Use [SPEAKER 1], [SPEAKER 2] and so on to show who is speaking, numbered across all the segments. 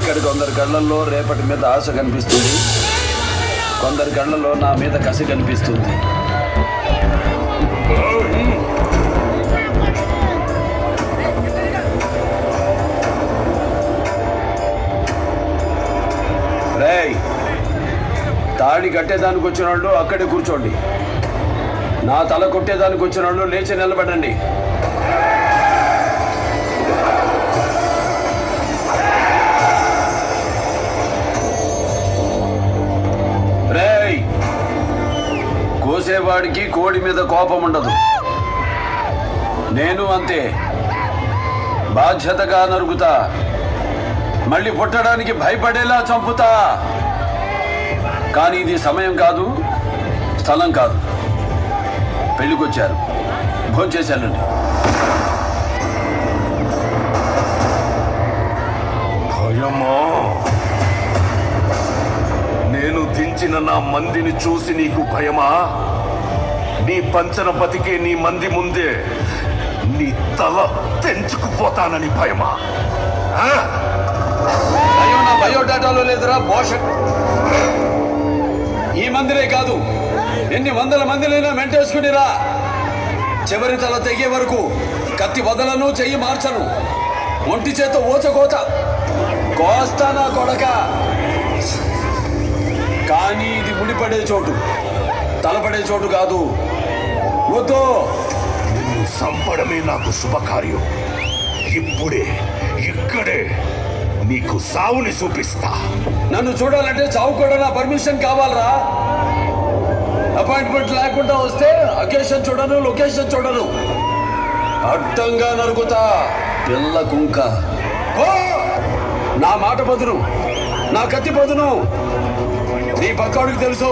[SPEAKER 1] ఇక్కడ కొందరి కళ్ళల్లో రేపటి మీద ఆశ కనిపిస్తుంది, కొందరి కళ్ళల్లో నా మీద కసి కనిపిస్తుంది. రేయ్, తాడి కట్టేదానికి వచ్చిన వాళ్ళు అక్కడే కూర్చోండి. నా తల కొట్టేదానికి వచ్చిన వాళ్ళు లేచి నిలబడండి. రేయ్, కోసేవాడికి కోడి మీద కోపం ఉండదు. నేను అంతే, బాధ్యతగా నరుగుతా, మళ్ళీ పుట్టడానికి భయపడేలా చంపుతా. కానీ ఇది సమయం కాదు, స్థలం కాదు. పెళ్ళికొచ్చారు, భోంచేశానండి.
[SPEAKER 2] భయమా? నేను దించిన నా మందిని చూసి నీకు భయమా? నీ పంచన బతికే నీ మంది ముందే నీ తల తెంచుకుపోతానని భయమా?
[SPEAKER 1] భయం నా బయోడాటాలో లేదురా పోషక్. ఈ మందిరే కాదు, ఎన్ని వందల మందినైనా మెంటేసుకునిరా. చివరి తల తెగే వరకు కత్తి వదలను, చెయ్యి మార్చను. ఒంటి చేత ఓచకోత కోస్తా నా కొడక. కానీ ఇది ముడిపడే చోటు, తలపడే చోటు కాదు. వద్దు,
[SPEAKER 2] నిన్ను చంపడమే నాకు శుభకార్యం. ఇప్పుడే ఇక్కడే నీకు సావుని చూపిస్తా.
[SPEAKER 1] నన్ను చూడాలంటే చావు కూడా నా పర్మిషన్ కావాలరా. అపాయింట్మెంట్ లేకుండా వస్తే అకేషన్ చూడను, లొకేషన్ చూడను. అడ్డంగా నరుగుతా పిల్ల కుంక. ఓ, నా మాట బదును, నా కత్తి బదును. నీ పక్కడికి తెలుసు,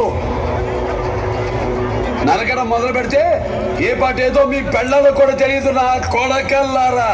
[SPEAKER 1] నరకడం మొదలు పెడితే ఏ పాట ఏదో మీ పెళ్ళలో కూడా తెలియదు నా కొడకల్లారా.